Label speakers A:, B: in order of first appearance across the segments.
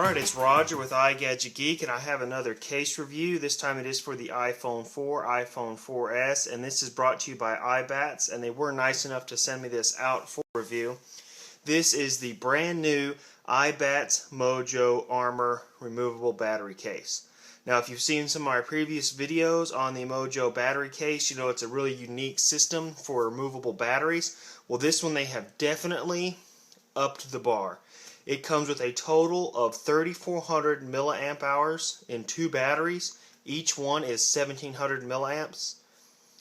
A: Alright, it's Roger with iGadgetgeek, and I have another case review. This time it is for the iPhone 4, iPhone 4S, and this is brought to you by iBattz, and they were nice enough to send me this out for review. This is the brand new iBattz Mojo Armor removable battery case. Now, if you've seen some of my previous videos on the Mojo battery case, you know it's a really unique system for removable batteries. Well, this one they have definitely upped the bar. It comes with a total of 3,400 milliamp hours in two batteries. Each one is 1,700 milliamps.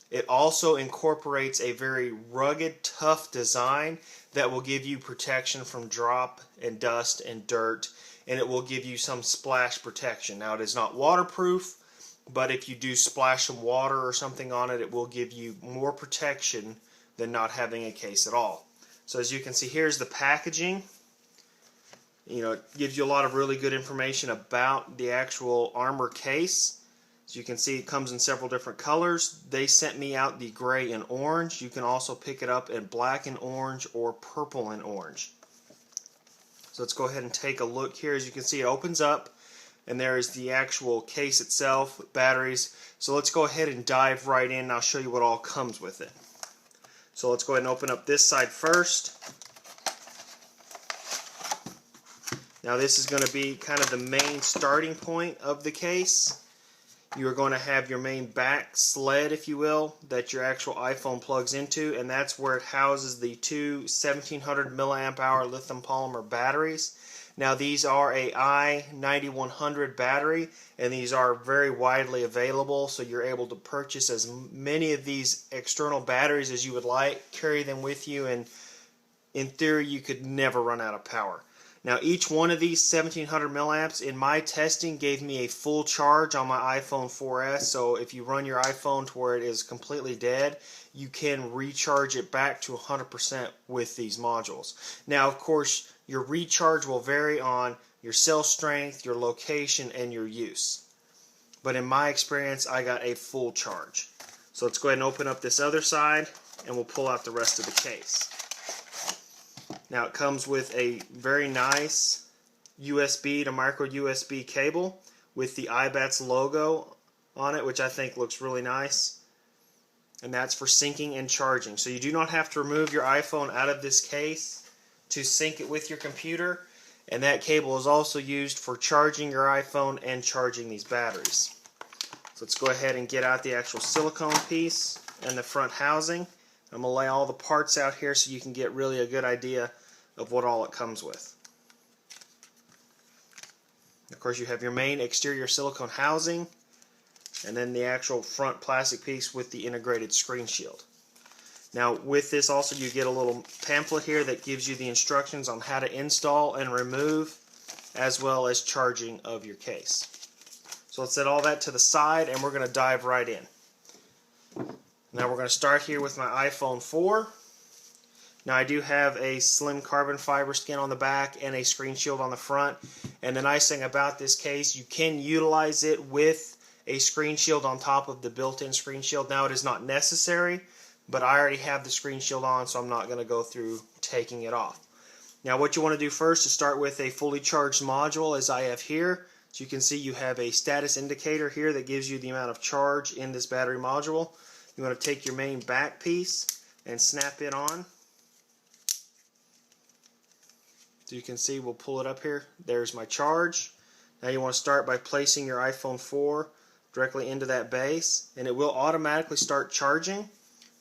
A: It also incorporates a very rugged, tough design that will give you protection from drop and dust and dirt, and it will give you some splash protection. Now, it is not waterproof, but if you do splash some water or something on it, it will give you more protection than not having a case at all. So as you can see, here's the packaging. You know, it gives you a lot of really good information about the actual armor case. As you can see, it comes in several different colors. They sent me out the gray and orange. You can also pick it up in black and orange or purple and orange. So let's go ahead and take a look here. As you can see, it opens up, and there is the actual case itself with batteries. So let's go ahead and dive right in, and I'll show you what all comes with it. So let's go ahead and open up this side first. Now, this is going to be kind of the main starting point of the case. You are going to have your main back sled, if you will, that your actual iPhone plugs into, and that's where it houses the two 1,700 milliamp hour lithium polymer batteries. Now, these are a i9100 battery, and these are very widely available, so you're able to purchase as many of these external batteries as you would like, carry them with you, and in theory you could never run out of power. Now, each one of these 1,700 milliamps in my testing gave me a full charge on my iPhone 4S. So if you run your iPhone to where it is completely dead, you can recharge it back to 100% with these modules. Now, of course, your recharge will vary on your cell strength, your location, and your use. But in my experience, I got a full charge. So let's go ahead and open up this other side, and we'll pull out the rest of the case. Now, it comes with a very nice USB to micro USB cable with the iBattz logo on it, which I think looks really nice. And that's for syncing and charging. So you do not have to remove your iPhone out of this case to sync it with your computer. And that cable is also used for charging your iPhone and charging these batteries. So let's go ahead and get out the actual silicone piece and the front housing. I'm going to lay all the parts out here so you can get really a good idea of what all it comes with. Of course, you have your main exterior silicone housing, and then the actual front plastic piece with the integrated screen shield. Now, with this also you get a little pamphlet here that gives you the instructions on how to install and remove, as well as charging of your case. So let's set all that to the side, and we're going to dive right in. Now we're going to start here with my iPhone 4. Now, I do have a slim carbon fiber skin on the back and a screen shield on the front. And the nice thing about this case, you can utilize it with a screen shield on top of the built-in screen shield. Now, it is not necessary, but I already have the screen shield on, so I'm not going to go through taking it off. Now, what you want to do first is start with a fully charged module, as I have here. So you can see you have a status indicator here that gives you the amount of charge in this battery module. You want to take your main back piece and snap it on. So you can see, we'll pull it up here. There's my charge. Now you want to start by placing your iPhone 4 directly into that base, and it will automatically start charging.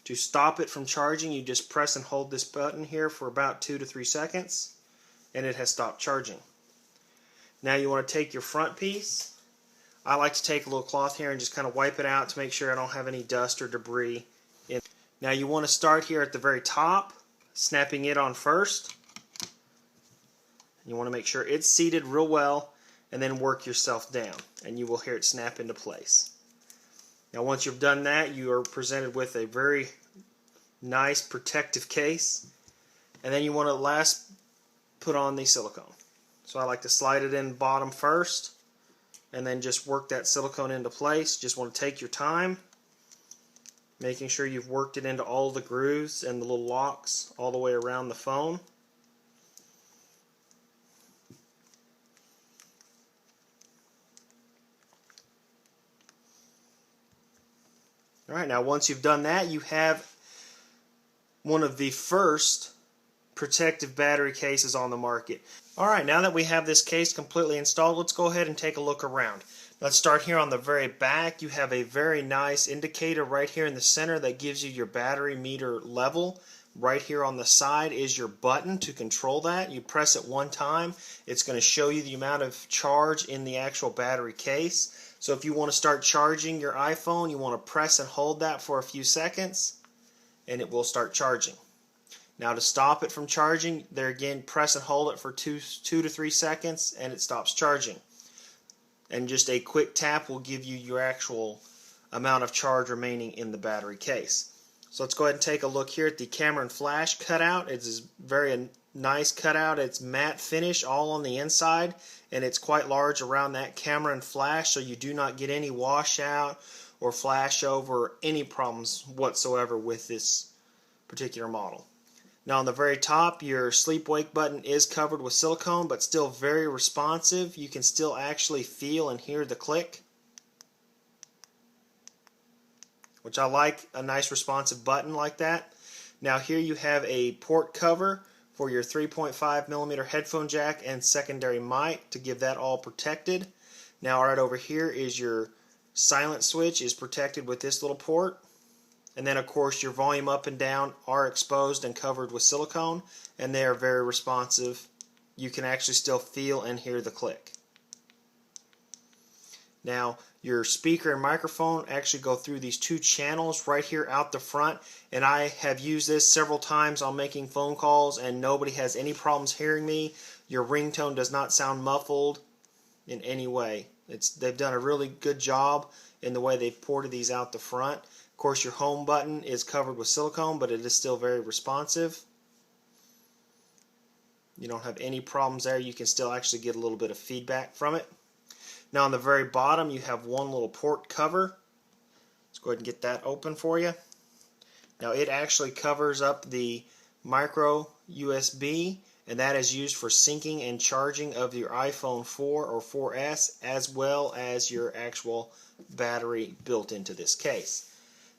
A: To stop it from charging, you just press and hold this button here for about 2 to 3 seconds, and it has stopped charging. Now you want to take your front piece. I like to take a little cloth here and just kind of wipe it out to make sure I don't have any dust or debris in. Now you want to start here at the very top, snapping it on first. You want to make sure it's seated real well, and then work yourself down, and you will hear it snap into place. Now, once you've done that, you are presented with a very nice protective case, and then you want to last put on the silicone. So I like to slide it in bottom first, and then just work that silicone into place. Just want to take your time, making sure you've worked it into all the grooves and the little locks all the way around the phone. Alright, now once you've done that, you have one of the first protective battery cases on the market. Alright, now that we have this case completely installed, let's go ahead and take a look around. Let's start here on the very back. You have a very nice indicator right here in the center that gives you your battery meter level. Right here on the side is your button to control that. You press it one time, it's going to show you the amount of charge in the actual battery case. So if you want to start charging your iPhone, you want to press and hold that for a few seconds and it will start charging. Now to stop it from charging, there again, press and hold it for 2 to 3 seconds and it stops charging. And just a quick tap will give you your actual amount of charge remaining in the battery case. So let's go ahead and take a look here at the camera and flash cutout. It's a very nice cutout. It's matte finish all on the inside, and it's quite large around that camera and flash, so you do not get any washout or flash over or any problems whatsoever with this particular model. Now on the very top, your sleep wake button is covered with silicone, but still very responsive. You can still actually feel and hear the click, which I like, a nice responsive button like that. Now here you have a port cover for your 3.5mm headphone jack and secondary mic to give that all protected. Now right over here is your silent switch, is protected with this little port. And then of course your volume up and down are exposed and covered with silicone, and they are very responsive. You can actually still feel and hear the click. Now your speaker and microphone actually go through these two channels right here out the front, and I have used this several times on making phone calls and nobody has any problems hearing me. Your ringtone does not sound muffled in any way. They've done a really good job in the way they've ported these out the front. Of course your home button is covered with silicone, but it is still very responsive. You don't have any problems there. You can still actually get a little bit of feedback from it. Now on the very bottom you have one little port cover. Let's go ahead and get that open for you. Now it actually covers up the micro USB, and that is used for syncing and charging of your iPhone 4 or 4S, as well as your actual battery built into this case.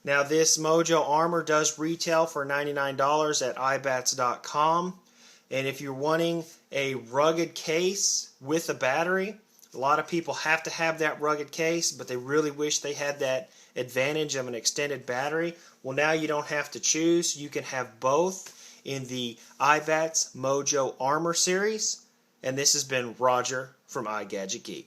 A: Now this Mojo Armor does retail for $99 at iBattz.com, and if you're wanting a rugged case with a battery, a lot of people have to have that rugged case, but they really wish they had that advantage of an extended battery. Well, now you don't have to choose. You can have both in the iBattz Mojo Armor series. And this has been Roger from iGadgetgeek.